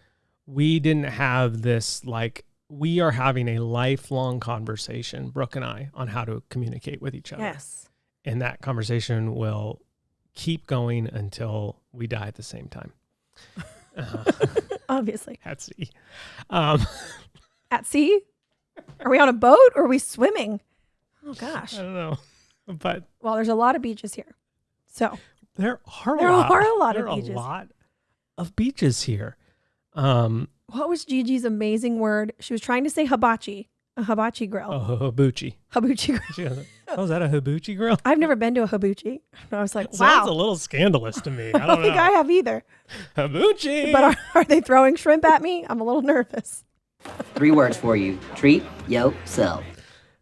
[SPEAKER 1] we didn't have this, like, we are having a lifelong conversation, Brooke and I, on how to communicate with each other.
[SPEAKER 2] Yes.
[SPEAKER 1] And that conversation will keep going until we die at the same time.
[SPEAKER 2] Obviously.
[SPEAKER 1] At sea.
[SPEAKER 2] At sea? Are we on a boat or are we swimming? Oh, gosh.
[SPEAKER 1] I don't know. But
[SPEAKER 2] well, there's a lot of beaches here. So
[SPEAKER 1] there are
[SPEAKER 2] a lot of beaches.
[SPEAKER 1] There are a lot of beaches here.
[SPEAKER 2] What was Gigi's amazing word? She was trying to say hibachi, a hibachi grill.
[SPEAKER 1] Oh, hibachi.
[SPEAKER 2] Hibachi grill.
[SPEAKER 1] Is that a hibachi grill?
[SPEAKER 2] I've never been to a hibachi. I was like, wow.
[SPEAKER 1] Sounds a little scandalous to me. I don't
[SPEAKER 2] think I have either.
[SPEAKER 1] Hibachi.
[SPEAKER 2] But are they throwing shrimp at me? I'm a little nervous.
[SPEAKER 6] 3 words for you. Treat yourself.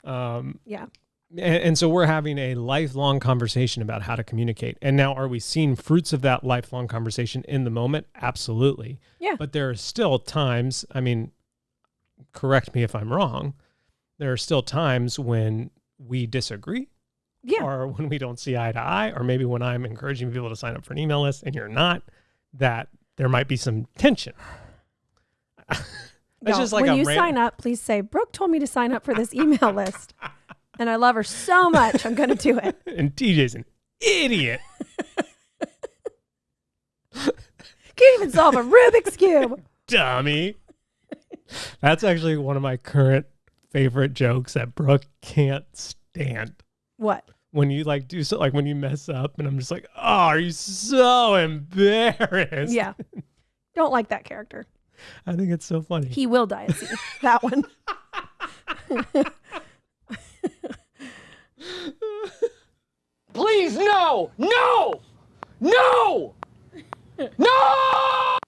[SPEAKER 2] Yeah.
[SPEAKER 1] And so we're having a lifelong conversation about how to communicate. And now are we seeing fruits of that lifelong conversation in the moment? Absolutely.
[SPEAKER 2] Yeah.
[SPEAKER 1] But there are still times, I mean, correct me if I'm wrong, there are still times when we disagree.
[SPEAKER 2] Yeah.
[SPEAKER 1] Or when we don't see eye to eye, or maybe when I'm encouraging people to sign up for an email list and you're not, that there might be some tension.
[SPEAKER 2] It's just like when you sign up, please say, Brooke told me to sign up for this email list. And I love her so much, I'm going to do it.
[SPEAKER 1] And TJ's an idiot.
[SPEAKER 2] Can't even solve a Rubik's Cube.
[SPEAKER 1] Dummy. That's actually one of my current favorite jokes that Brooke can't stand.
[SPEAKER 2] What?
[SPEAKER 1] When you like do so, like when you mess up, and I'm just like, oh, are you so embarrassed?
[SPEAKER 2] Yeah. Don't like that character.
[SPEAKER 1] I think it's so funny.
[SPEAKER 2] He will die at sea. That one.
[SPEAKER 7] Please, no! No! No! No!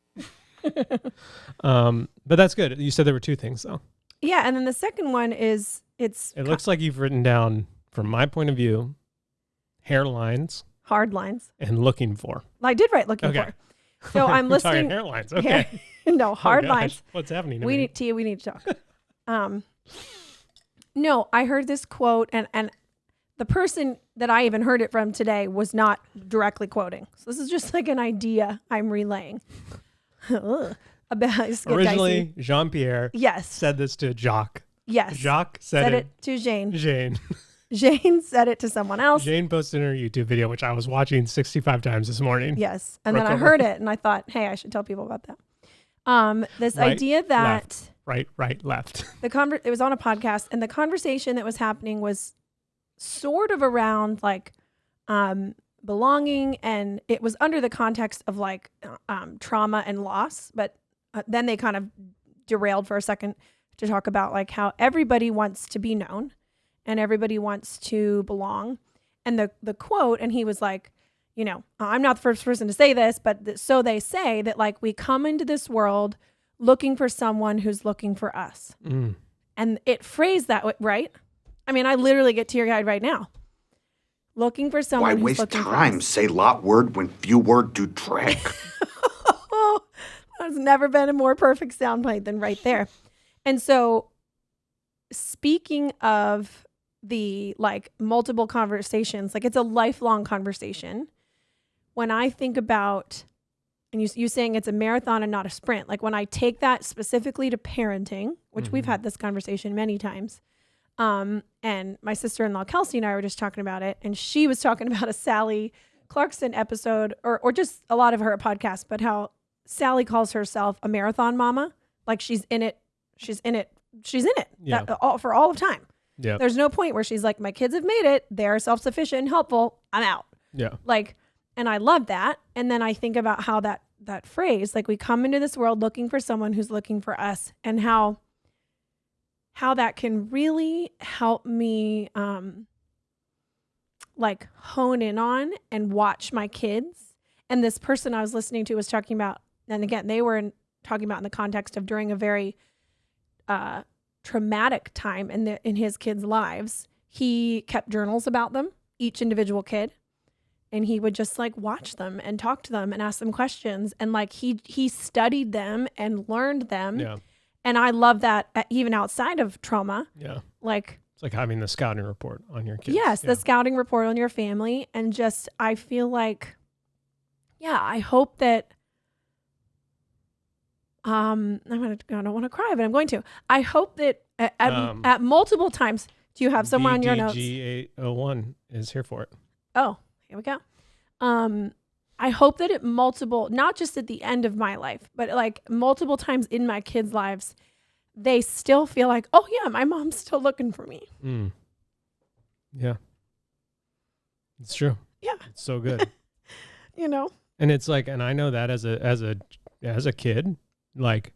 [SPEAKER 1] But that's good. You said there were two things though.
[SPEAKER 2] Yeah, and then the second one is
[SPEAKER 1] It looks like you've written down, from my point of view, hairlines
[SPEAKER 2] hard lines.
[SPEAKER 1] and looking for.
[SPEAKER 2] I did write looking
[SPEAKER 1] Okay.
[SPEAKER 2] for. So I'm
[SPEAKER 1] We're talking
[SPEAKER 2] listening.
[SPEAKER 1] hairlines. Okay.
[SPEAKER 2] Yeah. No, hard
[SPEAKER 1] Oh, gosh.
[SPEAKER 2] lines.
[SPEAKER 1] What's happening to
[SPEAKER 2] We
[SPEAKER 1] me?
[SPEAKER 2] need Tia, we need to talk. No, I heard this quote and the person that I even heard it from today was not directly quoting. So this is just like an idea I'm relaying. Ugh. About it's get
[SPEAKER 1] Originally,
[SPEAKER 2] dicey.
[SPEAKER 1] Jean-Pierre
[SPEAKER 2] Yes.
[SPEAKER 1] said this to Jacques.
[SPEAKER 2] Yes.
[SPEAKER 1] Jacques said
[SPEAKER 2] Said it to Jane.
[SPEAKER 1] Jane.
[SPEAKER 2] Jane said it to someone else.
[SPEAKER 1] Jane posted her YouTube video, which I was watching 65 times this morning.
[SPEAKER 2] Yes. And then I
[SPEAKER 1] Brooke
[SPEAKER 2] heard it and I thought, hey, I should tell people about that. This
[SPEAKER 1] Right,
[SPEAKER 2] idea that
[SPEAKER 1] left, right, left.
[SPEAKER 2] it was on a podcast and the conversation that was happening was sort of around like belonging, and it was under the context of like trauma and loss, but then they kind of derailed for a second to talk about like how everybody wants to be known and everybody wants to belong. And the quote, and he was like, you know, I'm not the first person to say this, but so they say that like we come into this world looking for someone who's looking for us.
[SPEAKER 1] Mm.
[SPEAKER 2] And it phrased that way, right? I mean, I literally get teary-eyed right now. Looking for someone
[SPEAKER 8] Why
[SPEAKER 2] who's
[SPEAKER 8] waste
[SPEAKER 2] looking
[SPEAKER 8] time?
[SPEAKER 2] for us.
[SPEAKER 8] Say lot word when few word do trick.
[SPEAKER 2] There's never been a more perfect soundbite than right there. And so speaking of the like multiple conversations, like it's a lifelong conversation. When I think about, and you saying it's a marathon and not a sprint, like when I take that specifically to parenting, which we've had this conversation many times, and my sister-in-law Kelsey and I were just talking about it, and she was talking about a Sally Clarkson episode, or just a lot of her podcasts, but how Sally calls herself a marathon mama, like she's in it.
[SPEAKER 1] Yeah.
[SPEAKER 2] For all of time.
[SPEAKER 1] Yeah.
[SPEAKER 2] There's no point where she's like, my kids have made it, they're self-sufficient and helpful, I'm out.
[SPEAKER 1] Yeah.
[SPEAKER 2] Like, and I love that. And then I think about how that phrase, like we come into this world looking for someone who's looking for us, and how that can really help me like hone in on and watch my kids. And this person I was listening to was talking about, and again, they were talking about in the context of during a very traumatic time in his kids' lives. He kept journals about them, each individual kid. And he would just like watch them and talk to them and ask them questions. And like he studied them and learned them.
[SPEAKER 1] Yeah.
[SPEAKER 2] And I love that even outside of trauma.
[SPEAKER 1] Yeah.
[SPEAKER 2] Like,
[SPEAKER 1] It's like having the scouting report on your kids.
[SPEAKER 2] yes, the scouting report on your family. And just, I feel like, yeah, I hope that, I don't want to cry, but I'm going to. I hope that at multiple times, do you have somewhere on your notes?
[SPEAKER 1] VDG801 is here for it.
[SPEAKER 2] Oh, here we go. I hope that not just at the end of my life, but like multiple times in my kids' lives, they still feel like, oh yeah, my mom's still looking for me.
[SPEAKER 1] Mm. Yeah. It's true.
[SPEAKER 2] Yeah.
[SPEAKER 1] It's so good.
[SPEAKER 2] You know?
[SPEAKER 1] And it's like, and I know that as a kid, like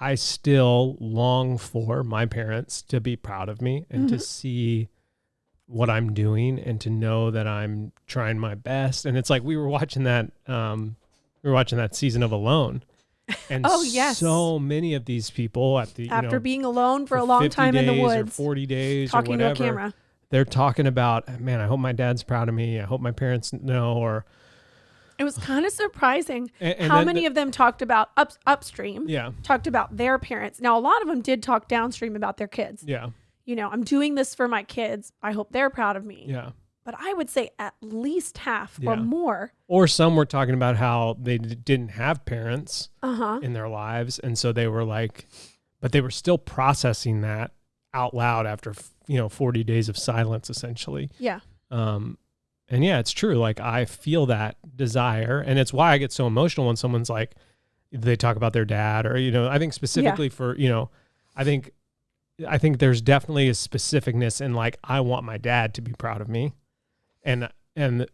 [SPEAKER 1] I still long for my parents to be proud of me and to see what I'm doing and to know that I'm trying my best. And it's like we were watching that season of Alone. And
[SPEAKER 2] Oh, yes.
[SPEAKER 1] so many of these people
[SPEAKER 2] After being alone for a long
[SPEAKER 1] 50
[SPEAKER 2] time in the
[SPEAKER 1] days
[SPEAKER 2] woods,
[SPEAKER 1] or 40 days
[SPEAKER 2] talking
[SPEAKER 1] or
[SPEAKER 2] to a
[SPEAKER 1] whatever,
[SPEAKER 2] camera.
[SPEAKER 1] they're talking about, man, I hope my dad's proud of me. I hope my parents know. Or
[SPEAKER 2] It was kind of surprising
[SPEAKER 1] And
[SPEAKER 2] how
[SPEAKER 1] then
[SPEAKER 2] many of them talked about upstream,
[SPEAKER 1] yeah,
[SPEAKER 2] talked about their parents. Now, a lot of them did talk downstream about their kids.
[SPEAKER 1] yeah,
[SPEAKER 2] You know, I'm doing this for my kids. I hope they're proud of me.
[SPEAKER 1] yeah.
[SPEAKER 2] But I would say at least half
[SPEAKER 1] Yeah.
[SPEAKER 2] or more.
[SPEAKER 1] Or some were talking about how they didn't have parents
[SPEAKER 2] Uh-huh.
[SPEAKER 1] in their lives. And so they were like, but they were still processing that out loud after, 40 days of silence, essentially.
[SPEAKER 2] Yeah.
[SPEAKER 1] And And yeah, it's true. Like I feel that desire, and it's why I get so emotional when someone's like, they talk about their dad, or, I think specifically for, I think there's definitely a specificness in like, I want my dad to be proud of me, and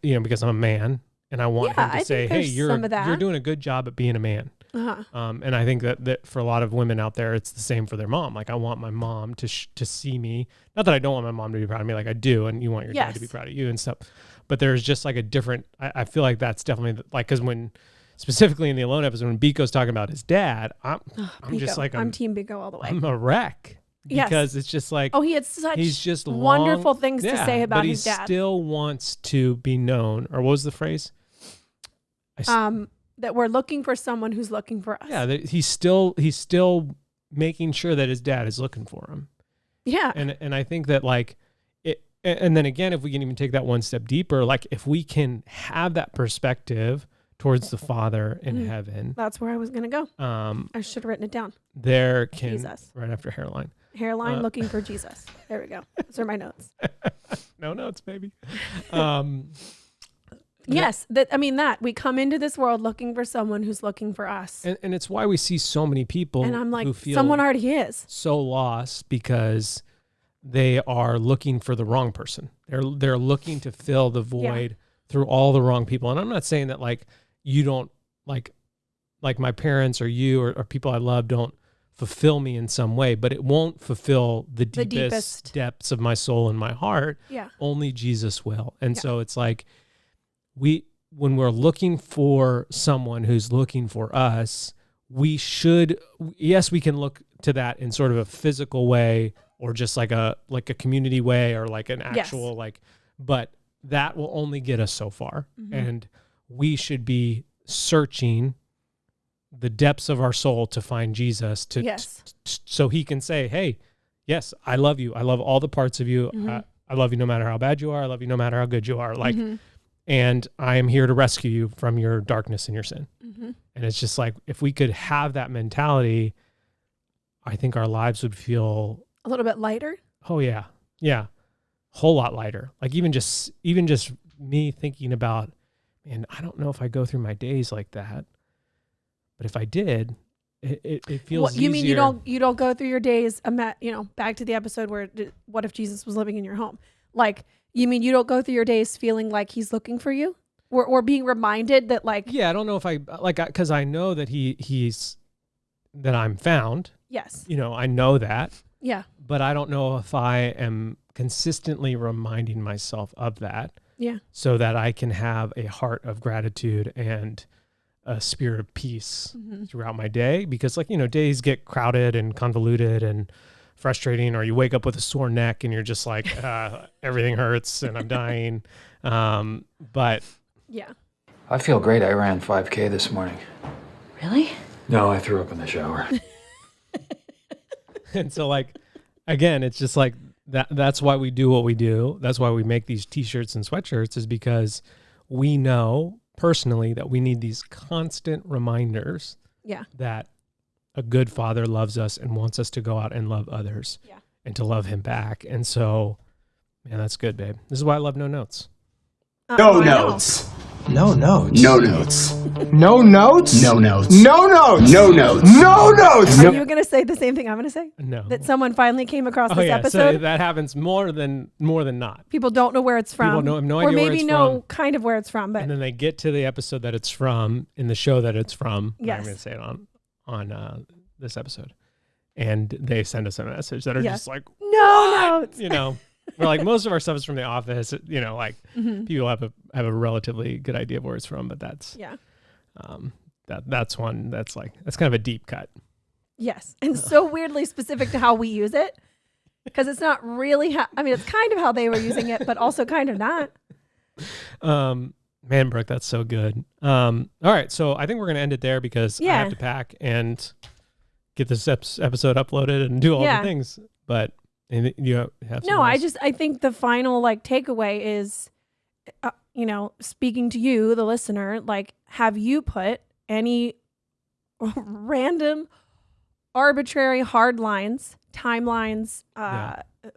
[SPEAKER 1] because I'm a man, and I want him to say, hey, you're doing a good job at being a man.
[SPEAKER 2] Uh-huh.
[SPEAKER 1] And I think that for a lot of women out there, it's the same for their mom. Like I want my mom to see me. Not that I don't want my mom to be proud of me, like I do, and you want your dad to be proud of you and stuff. But there's just like a different. I feel like that's definitely like, because when specifically in the Alone episode when Biko's talking about his dad, I'm just like
[SPEAKER 2] I'm Team Biko all the way.
[SPEAKER 1] I'm a wreck. Because it's just like,
[SPEAKER 2] he had such
[SPEAKER 1] he's just
[SPEAKER 2] wonderful things to say about his dad.
[SPEAKER 1] But he still wants to be known. Or what was the phrase?
[SPEAKER 2] That we're looking for someone who's looking for us.
[SPEAKER 1] Yeah, he's still making sure that his dad is looking for him.
[SPEAKER 2] Yeah.
[SPEAKER 1] And I think that like it, and then again, if we can even take that one step deeper, like if we can have that perspective towards the Father in heaven.
[SPEAKER 2] That's where I was gonna go. I should have written it down.
[SPEAKER 1] There can
[SPEAKER 2] Jesus.
[SPEAKER 1] Right after hairline.
[SPEAKER 2] Hairline looking for Jesus. There we go. Those are my notes.
[SPEAKER 1] No notes, baby.
[SPEAKER 2] Yes, that we come into this world looking for someone who's looking for us.
[SPEAKER 1] And it's why we see so many people
[SPEAKER 2] and I'm like,
[SPEAKER 1] who feel
[SPEAKER 2] someone already is.
[SPEAKER 1] So lost because they are looking for the wrong person. They're looking to fill the void through all the wrong people. And I'm not saying that like you don't like my parents or you or people I love don't fulfill me in some way, but it won't fulfill the deepest depths of my soul and my heart.
[SPEAKER 2] Yeah.
[SPEAKER 1] Only Jesus will. And so it's like when we're looking for someone who's looking for us, we can look to that in sort of a physical way or just like a community way or like an actual but that will only get us so far. Mm-hmm. And we should be searching the depths of our soul to find Jesus so he can say, hey, yes, I love you. I love all the parts of you. Mm-hmm. I love you no matter how bad you are. I love you no matter how good you are. Like, and I am here to rescue you from your darkness and your sin. Mm-hmm. And it's just like, if we could have that mentality, I think our lives would feel
[SPEAKER 2] a little bit lighter.
[SPEAKER 1] Oh yeah. Yeah. Whole lot lighter. Like even just me thinking about, man, I don't know if I go through my days like that, but if I did, it feels easier.
[SPEAKER 2] You mean you don't go through your days, back to the episode where what if Jesus was living in your home? Like, you mean you don't go through your days feeling like he's looking for you or being reminded that like,
[SPEAKER 1] yeah, I don't know if I cause I know that he's that I'm found.
[SPEAKER 2] Yes.
[SPEAKER 1] I know that.
[SPEAKER 2] Yeah.
[SPEAKER 1] But I don't know if I am consistently reminding myself of that.
[SPEAKER 2] Yeah.
[SPEAKER 1] So that I can have a heart of gratitude and a spirit of peace throughout my day. Because days get crowded and convoluted and frustrating, or you wake up with a sore neck and you're just like, everything hurts and I'm dying. But
[SPEAKER 2] yeah.
[SPEAKER 9] I feel great. I ran 5K this morning.
[SPEAKER 5] Really?
[SPEAKER 9] No, I threw up in the shower.
[SPEAKER 1] And so again, it's just like that's why we do what we do. That's why we make these t-shirts and sweatshirts, is because we know personally that we need these constant reminders that a good Father loves us and wants us to go out and love others and to love him back. And so, man, that's good, babe. This is why I love No Notes.
[SPEAKER 4] No notes.
[SPEAKER 8] No notes.
[SPEAKER 4] No notes. No notes.
[SPEAKER 8] No notes.
[SPEAKER 4] No notes.
[SPEAKER 8] No notes.
[SPEAKER 4] No notes.
[SPEAKER 2] Are you going to say the same thing I'm going to say?
[SPEAKER 1] No.
[SPEAKER 2] That someone finally came across this episode?
[SPEAKER 1] So that happens more than not.
[SPEAKER 2] People don't know where it's from.
[SPEAKER 1] People have no
[SPEAKER 2] or
[SPEAKER 1] idea where
[SPEAKER 2] maybe
[SPEAKER 1] it's
[SPEAKER 2] know
[SPEAKER 1] from.
[SPEAKER 2] kind of where it's from. But
[SPEAKER 1] and then they get to the episode that it's from in the show that it's from.
[SPEAKER 2] Yes.
[SPEAKER 1] I'm going to say it on this episode. And they send us a message that are just like,
[SPEAKER 2] no notes.
[SPEAKER 1] We're like, most of our stuff is from The Office. People have a relatively good idea of where it's from, but that's that's one that's kind of a deep cut.
[SPEAKER 2] Yes, and so weirdly specific to how we use it, because it's not really it's kind of how they were using it, but also kind of not.
[SPEAKER 1] Man, Brooke, that's so good. All right, so I think we're gonna end it there because I have to pack and get this episode uploaded and do all the things, but. And you have
[SPEAKER 2] I think the final takeaway is, speaking to you, the listener, have you put any random, arbitrary hard lines timelines,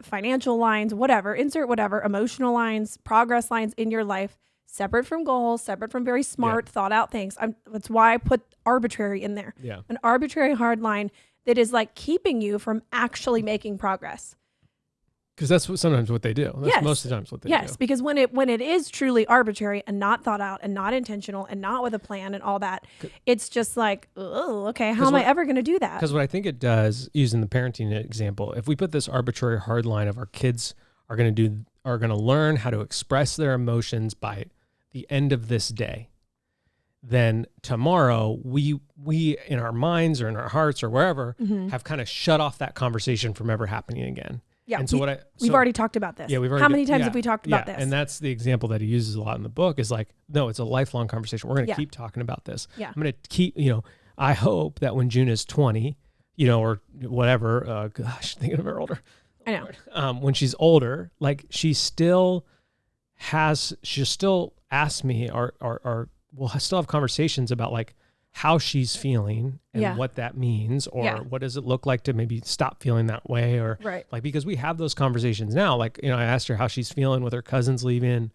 [SPEAKER 2] financial lines, whatever, insert whatever, emotional lines, progress lines in your life, separate from goals, separate from very smart, thought out things. That's why I put arbitrary in there.
[SPEAKER 1] Yeah.
[SPEAKER 2] An arbitrary hard line that is like keeping you from actually making progress.
[SPEAKER 1] Because that's sometimes what they do. That's most of the times what they do.
[SPEAKER 2] Yes, because when it is truly arbitrary and not thought out and not intentional and not with a plan and all that, it's just like, oh, okay, how am I ever going to do that?
[SPEAKER 1] Because what I think it does, using the parenting example, if we put this arbitrary hard line of our kids are going to learn how to express their emotions by the end of this day, then tomorrow we in our minds or in our hearts or wherever have kind of shut off that conversation from ever happening again.
[SPEAKER 2] Yeah,
[SPEAKER 1] and so
[SPEAKER 2] we've already talked about this.
[SPEAKER 1] Yeah, we've already.
[SPEAKER 2] How many times have we talked about this?
[SPEAKER 1] And that's the example that he uses a lot in the book. Is like, no, it's a lifelong conversation. We're going to keep talking about this.
[SPEAKER 2] Yeah.
[SPEAKER 1] I'm going to keep. I hope that when June is 20, or whatever. Gosh, thinking of her older.
[SPEAKER 2] I know.
[SPEAKER 1] When she's older, like she still asks me, or we'll still have conversations about like how she's feeling and what that means, or what does it look like to maybe stop feeling that way, or like, because we have those conversations now. Like, I asked her how she's feeling with her cousins leaving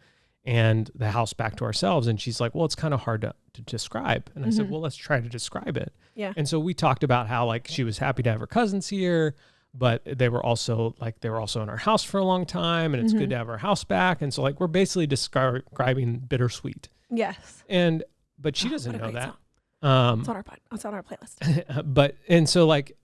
[SPEAKER 1] and the house back to ourselves. And she's like, well, it's kind of hard to describe. And I said, well, let's try to describe it.
[SPEAKER 2] Yeah.
[SPEAKER 1] And so we talked about how like she was happy to have her cousins here, but they were also in our house for a long time, and it's good to have our house back. And so like, we're basically describing bittersweet.
[SPEAKER 2] Yes.
[SPEAKER 1] But she doesn't know that.
[SPEAKER 2] It's on our playlist.
[SPEAKER 1] And so like,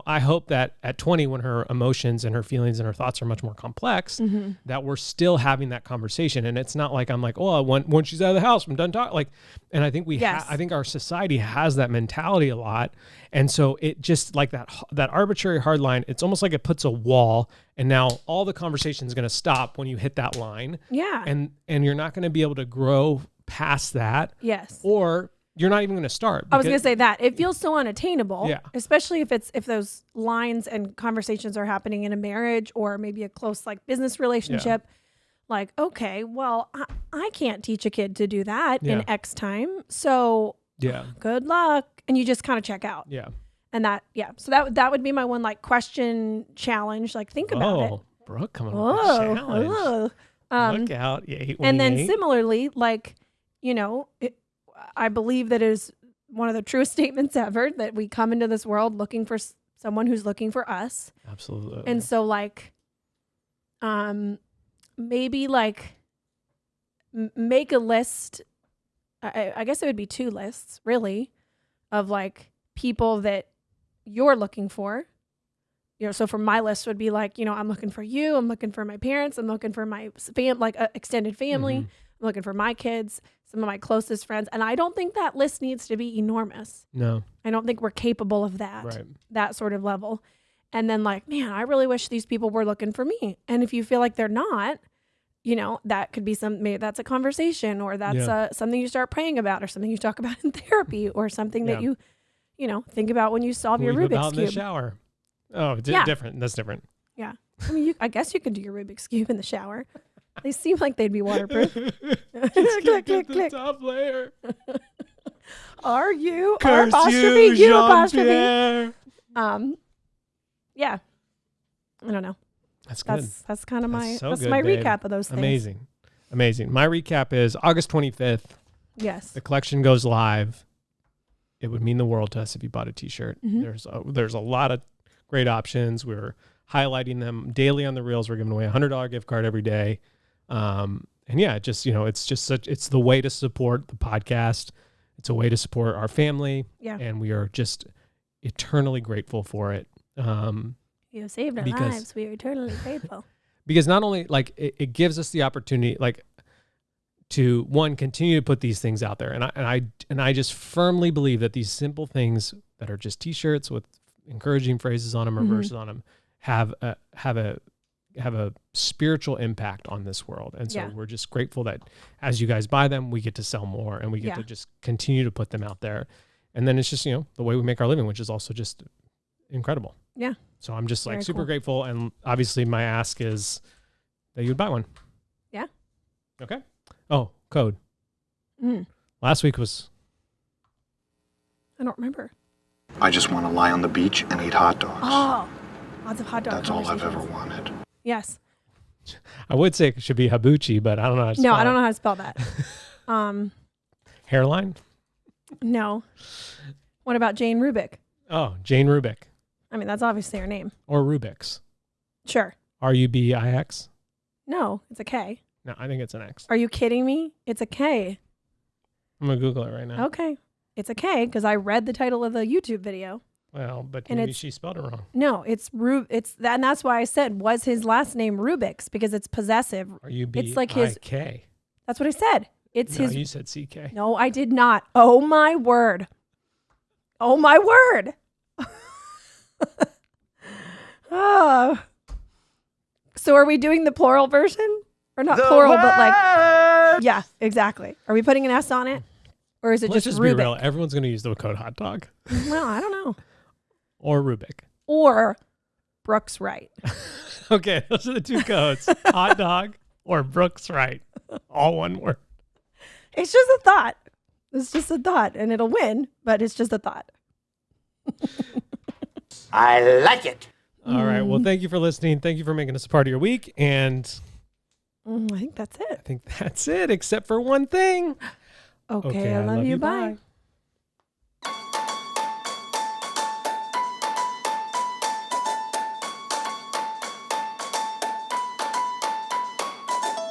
[SPEAKER 1] I hope that at 20, when her emotions and her feelings and her thoughts are much more complex, that we're still having that conversation. And it's not like I'm like, oh, when she's out of the house, I'm done talking. Like, and I think I think our society has that mentality a lot. And so it just like that arbitrary hard line, it's almost like it puts a wall, and now all the conversation is going to stop when you hit that line. Yeah. And you're not going to be able to grow past that.
[SPEAKER 2] Yes.
[SPEAKER 1] Or you're not even going to start.
[SPEAKER 2] I was going to say that it feels so unattainable, especially if those lines and conversations are happening in a marriage or maybe a close like business relationship. Like, okay, well, I can't teach a kid to do that in X time. So good luck. And you just kind of check out. Yeah. And so that would be my one like question challenge. Like think about it.
[SPEAKER 1] Brooke coming up with a challenge. Look out.
[SPEAKER 2] And then similarly, like, I believe that is one of the truest statements ever, that we come into this world looking for someone who's looking for us.
[SPEAKER 1] Absolutely.
[SPEAKER 2] And so like, maybe like make a list. I guess it would be 2 lists really of like people that you're looking for. So for my list would be like, I'm looking for you. I'm looking for my parents. I'm looking for my extended family. I'm looking for my kids, some of my closest friends. And I don't think that list needs to be enormous.
[SPEAKER 1] No.
[SPEAKER 2] I don't think we're capable of that, that sort of level. And then like, man, I really wish these people were looking for me. And if you feel like they're not, that could be maybe that's a conversation, or that's something you start praying about, or something you talk about in therapy, or something that you think about when you solve your Rubik's Cube.
[SPEAKER 1] In the shower. Oh, different. That's different.
[SPEAKER 2] Yeah. I mean, I guess you could do your Rubik's Cube in the shower. They seem like they'd be waterproof.
[SPEAKER 1] click, click. Top layer.
[SPEAKER 2] Are you?
[SPEAKER 1] Curse
[SPEAKER 2] apostrophe, you apostrophe. Yeah. I don't know.
[SPEAKER 1] That's good.
[SPEAKER 2] That's kind of my
[SPEAKER 1] good,
[SPEAKER 2] recap of those things.
[SPEAKER 1] Amazing. My recap is August 25th.
[SPEAKER 2] Yes.
[SPEAKER 1] The collection goes live. It would mean the world to us if you bought a t-shirt. There's a lot of great options. We're highlighting them daily on the reels. We're giving away $100 gift card every day. And it's the way to support the podcast. It's a way to support our family. Yeah. And we are just eternally grateful for it.
[SPEAKER 2] You saved our lives. We are eternally grateful.
[SPEAKER 1] Because not only like it gives us the opportunity, like, to continue to put these things out there. And I just firmly believe that these simple things that are just t-shirts with encouraging phrases on them or verses on them have a spiritual impact on this world. And so we're just grateful that as you guys buy them, we get to sell more, and we get to just continue to put them out there. And then it's just, the way we make our living, which is also just incredible.
[SPEAKER 2] Yeah.
[SPEAKER 1] So I'm just like super grateful. And obviously my ask is that you would buy one.
[SPEAKER 2] Yeah.
[SPEAKER 1] Okay. Oh, code. Last week was...
[SPEAKER 2] I don't remember.
[SPEAKER 8] I just want to lie on the beach and eat hot dogs.
[SPEAKER 2] Oh. Lots of hot dog
[SPEAKER 8] That's all I've
[SPEAKER 2] conversations.
[SPEAKER 8] ever wanted.
[SPEAKER 2] Yes.
[SPEAKER 1] I would say it should be hibachi, but I don't know how to spell
[SPEAKER 2] No, I don't
[SPEAKER 1] it.
[SPEAKER 2] know how to spell that.
[SPEAKER 1] Hairline?
[SPEAKER 2] No. What about Jane Rubik?
[SPEAKER 1] Oh, Jane Rubik.
[SPEAKER 2] I mean, that's obviously her name.
[SPEAKER 1] Or Rubik's.
[SPEAKER 2] Sure.
[SPEAKER 1] Rubix?
[SPEAKER 2] No, it's a K.
[SPEAKER 1] No, I think it's an X.
[SPEAKER 2] Are you kidding me? It's a K.
[SPEAKER 1] I'm going to Google it right now.
[SPEAKER 2] Okay. It's a K because I read the title of the YouTube video.
[SPEAKER 1] Well, but
[SPEAKER 2] And
[SPEAKER 1] maybe
[SPEAKER 2] it's-
[SPEAKER 1] she spelled it wrong.
[SPEAKER 2] No, and that's why I said, was his last name Rubik's? Because it's possessive. It's like his,
[SPEAKER 1] K.
[SPEAKER 2] that's what I said. It's
[SPEAKER 1] No,
[SPEAKER 2] his.
[SPEAKER 1] you said CK.
[SPEAKER 2] No, I did not. Oh my word. Oh my word. Oh. So are we doing the plural version? Or not plural, but like, yeah, exactly. Are we putting an S on it? Or is it
[SPEAKER 1] Let's
[SPEAKER 2] just
[SPEAKER 1] just be
[SPEAKER 2] Rubik?
[SPEAKER 1] real. Everyone's going to use the code hot dog
[SPEAKER 2] Well, I don't know.
[SPEAKER 1] or Rubik.
[SPEAKER 2] Or Brooks Wright.
[SPEAKER 1] Okay, those are the two codes. Hot dog or Brooks Wright. All one word.
[SPEAKER 2] It's just a thought. It's just a thought, and it'll win, but it's just a thought.
[SPEAKER 8] I like it.
[SPEAKER 1] All right. Well, thank you for listening. Thank you for making us a part of your week. And
[SPEAKER 2] I think that's
[SPEAKER 1] I
[SPEAKER 2] it.
[SPEAKER 1] think that's it, except for one thing.
[SPEAKER 2] Okay, I love you. Bye.